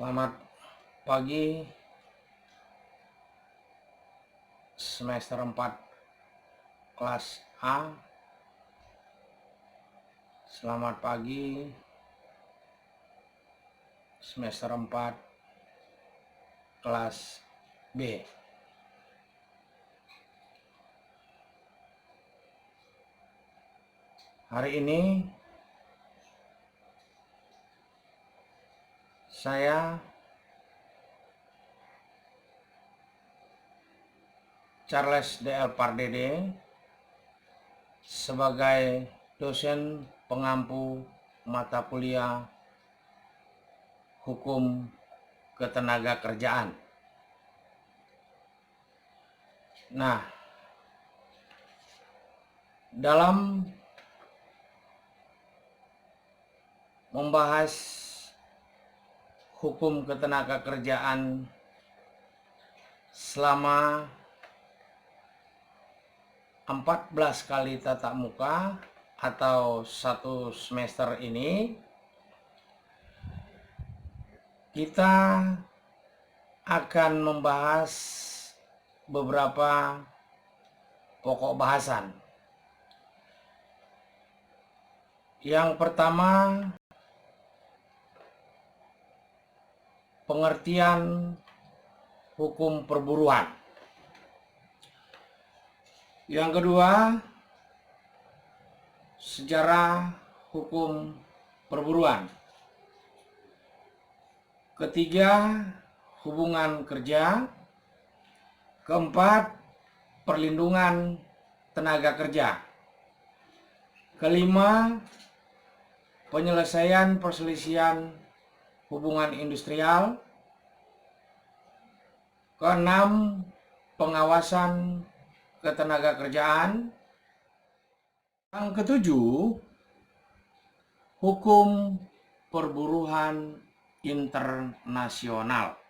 Selamat pagi semester 4 kelas A. Selamat pagi semester 4 kelas B. Hari ini saya Charles D.L. Pardede sebagai dosen pengampu mata kuliah Hukum Ketenagakerjaan. Nah, dalam membahas hukum ketenagakerjaan selama 14 kali tatap muka atau satu semester ini, kita akan membahas beberapa pokok bahasan. Yang pertama, pengertian hukum perburuan. Yang kedua, sejarah hukum perburuan. Ketiga, hubungan kerja. Keempat, perlindungan tenaga kerja. Kelima, penyelesaian perselisihan hubungan industrial. Keenam, pengawasan ketenagakerjaan. Yang ketujuh, hukum perburuhan internasional.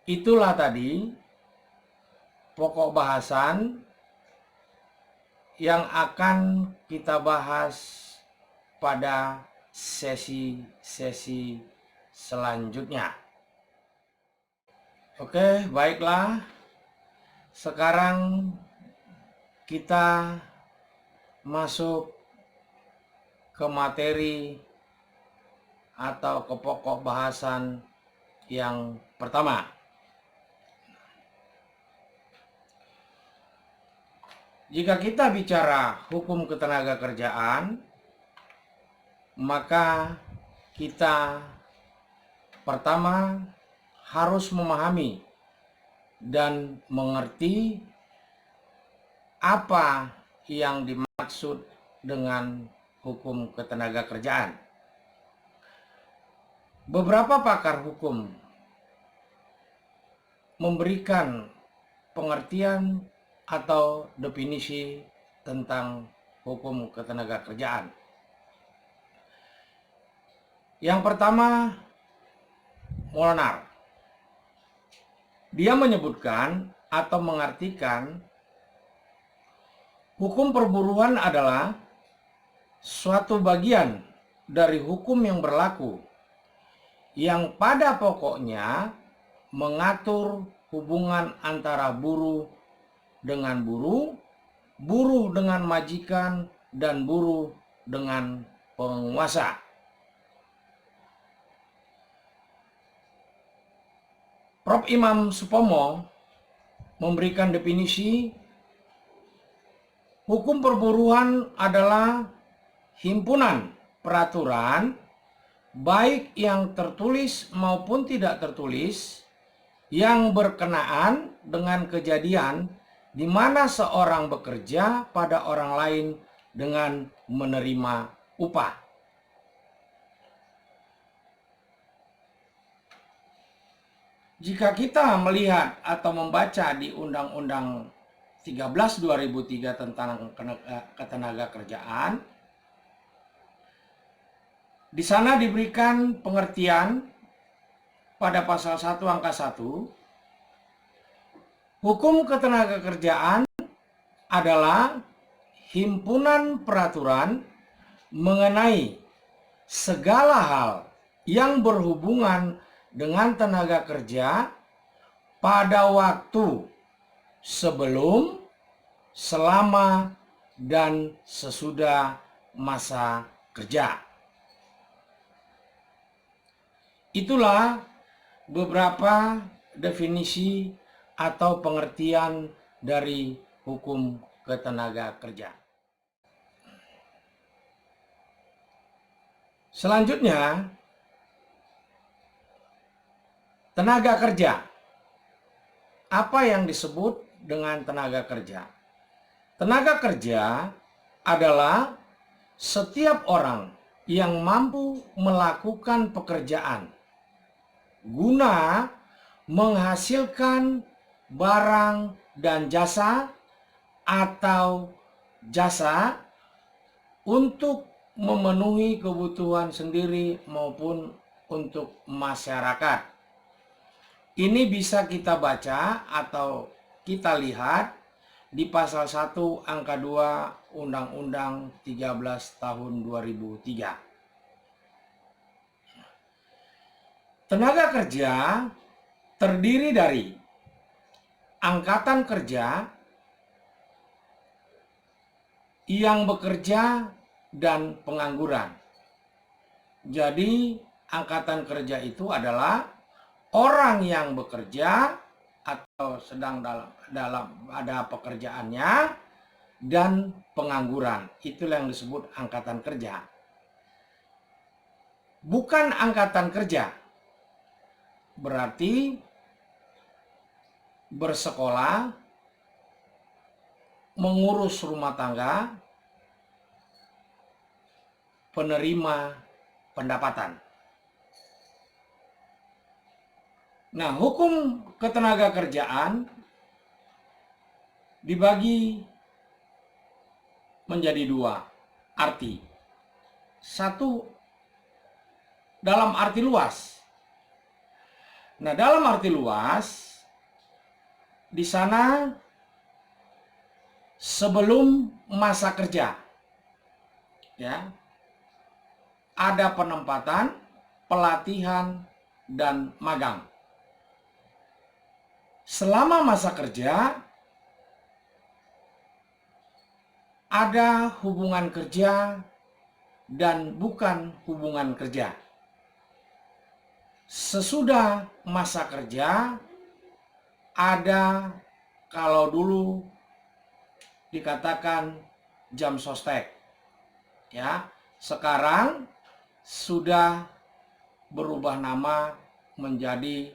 Itulah tadi pokok bahasan yang akan kita bahas pada sesi-sesi selanjutnya. Oke, baiklah. Sekarang kita masuk ke materi atau ke pokok bahasan yang pertama. Jika kita bicara hukum ketenagakerjaan, maka kita pertama harus memahami dan mengerti apa yang dimaksud dengan hukum ketenagakerjaan. Beberapa pakar hukum memberikan pengertian atau definisi tentang hukum ketenagakerjaan. Yang pertama, Molnar. Dia menyebutkan atau mengartikan hukum perburuan adalah suatu bagian dari hukum yang berlaku yang pada pokoknya mengatur hubungan antara buruh dengan buruh, buruh dengan majikan, dan buruh dengan penguasa. Prof. Imam Supomo memberikan definisi hukum perburuan adalah himpunan peraturan baik yang tertulis maupun tidak tertulis yang berkenaan dengan kejadian di mana seorang bekerja pada orang lain dengan menerima upah. Jika kita melihat atau membaca di Undang-Undang 13 2003 tentang ketenagakerjaan, di sana diberikan pengertian pada pasal 1 angka 1, hukum ketenagakerjaan adalah himpunan peraturan mengenai segala hal yang berhubungan dengan tenaga kerja pada waktu sebelum, selama, dan sesudah masa kerja. Itulah beberapa definisi atau pengertian dari hukum ketenaga kerja. Selanjutnya, tenaga kerja. Apa yang disebut dengan tenaga kerja? Tenaga kerja adalah setiap orang yang mampu melakukan pekerjaan guna menghasilkan barang dan jasa atau jasa untuk memenuhi kebutuhan sendiri maupun untuk masyarakat. Ini bisa kita baca atau kita lihat di pasal 1 angka 2 Undang-Undang 13 tahun 2003. Tenaga kerja terdiri dari angkatan kerja yang bekerja dan pengangguran. Jadi angkatan kerja itu adalah orang yang bekerja atau sedang dalam ada pekerjaannya dan pengangguran. Itulah yang disebut angkatan kerja. Bukan angkatan kerja berarti bersekolah, mengurus rumah tangga, penerima pendapatan. Nah, hukum ketenaga kerjaan dibagi menjadi dua arti. Satu, dalam arti luas. Nah, dalam arti luas, di sana sebelum masa kerja, ya, ada penempatan, pelatihan, dan magang. Selama masa kerja, ada hubungan kerja dan bukan hubungan kerja. Sesudah masa kerja, ada kalau dulu dikatakan jam sostek, ya, sekarang sudah berubah nama menjadi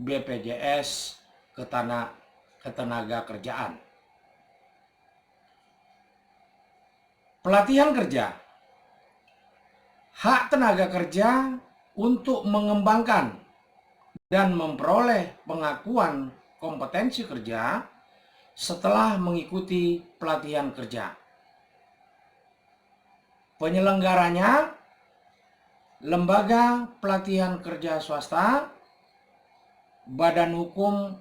BPJS Ketenaga Kerjaan. Pelatihan kerja, hak tenaga kerja untuk mengembangkan dan memperoleh pengakuan kompetensi kerja setelah mengikuti pelatihan kerja. Penyelenggaranya lembaga pelatihan kerja swasta, badan hukum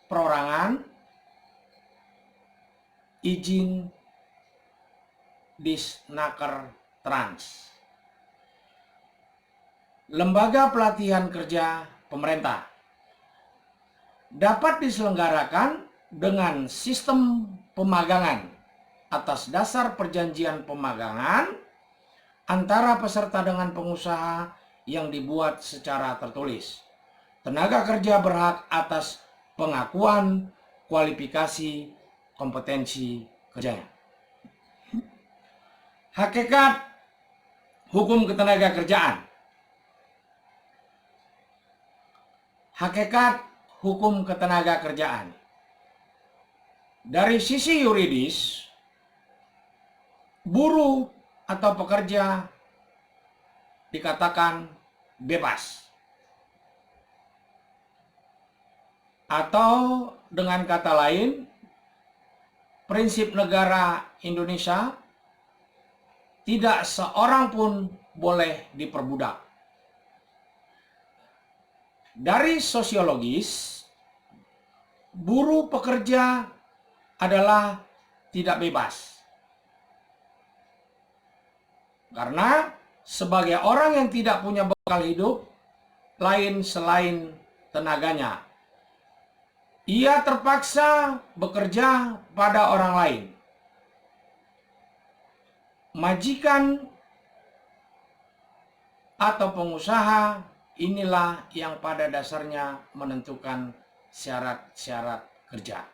perorangan, izin Disnaker Trans. Lembaga pelatihan kerja pemerintah dapat diselenggarakan dengan sistem pemagangan atas dasar perjanjian pemagangan antara peserta dengan pengusaha yang dibuat secara tertulis. Tenaga kerja berhak atas pengakuan kualifikasi kompetensi kerjanya. Hakikat hukum ketenaga kerjaan. Hakikat hukum ketenaga kerjaan. Dari sisi yuridis, buruh atau pekerja dikatakan bebas. Atau dengan kata lain, prinsip negara Indonesia, tidak seorang pun boleh diperbudak. Dari sosiologis, buruh pekerja adalah tidak bebas. Karena sebagai orang yang tidak punya bekal hidup lain selain tenaganya. Ia terpaksa bekerja pada orang lain. Majikan atau pengusaha inilah yang pada dasarnya menentukan syarat-syarat kerja.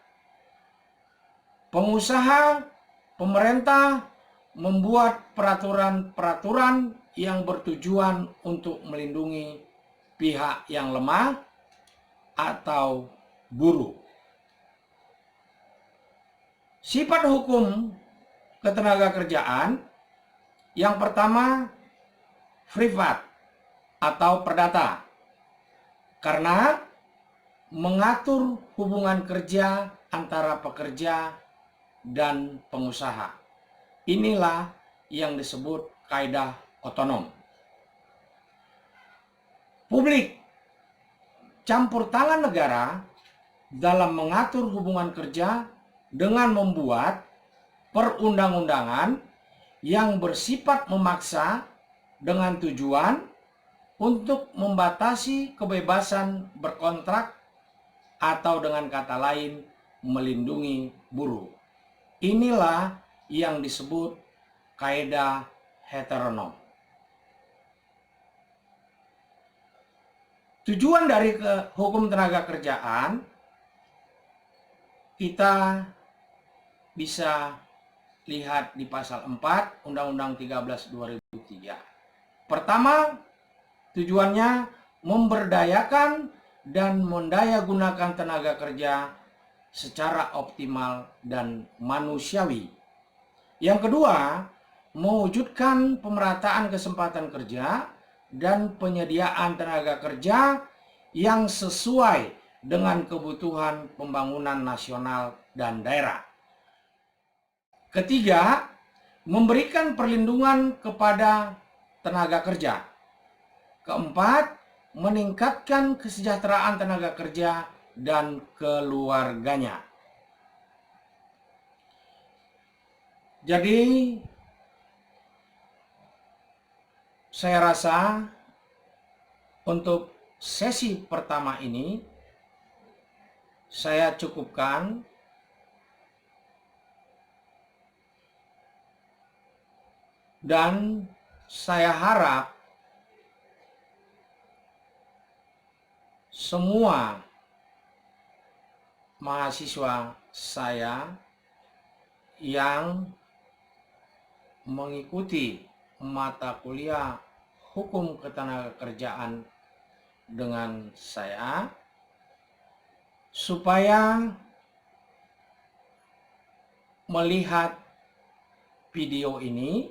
Pengusaha, pemerintah membuat peraturan-peraturan yang bertujuan untuk melindungi pihak yang lemah atau buruh. Sifat hukum ketenagakerjaan yang pertama, privat atau perdata, karena mengatur hubungan kerja antara pekerja dan pengusaha. Inilah yang disebut kaidah otonom. Publik, campur tangan negara dalam mengatur hubungan kerja dengan membuat perundang-undangan yang bersifat memaksa dengan tujuan untuk membatasi kebebasan berkontrak atau dengan kata lain melindungi buruh. Inilah yang disebut kaidah heteronom. Tujuan dari hukum tenaga kerjaan kita bisa lihat di pasal 4 Undang-Undang 13 2003. Pertama, tujuannya memberdayakan dan mendayagunakan tenaga kerja secara optimal dan manusiawi. Yang kedua, mewujudkan pemerataan kesempatan kerja dan penyediaan tenaga kerja yang sesuai dengan kebutuhan pembangunan nasional dan daerah. Ketiga, memberikan perlindungan kepada tenaga kerja. Keempat, meningkatkan kesejahteraan tenaga kerja dan keluarganya. Jadi, saya rasa untuk sesi pertama ini saya cukupkan. Dan saya harap semua mahasiswa saya yang mengikuti mata kuliah hukum ketenagakerjaan dengan saya, supaya melihat video ini,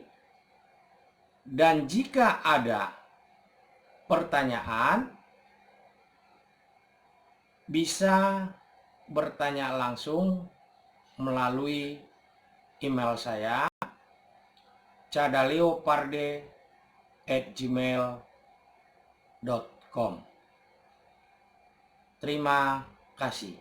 dan jika ada pertanyaan bisa bertanya langsung melalui email saya cadaleoparde@gmail.com. Terima kasih.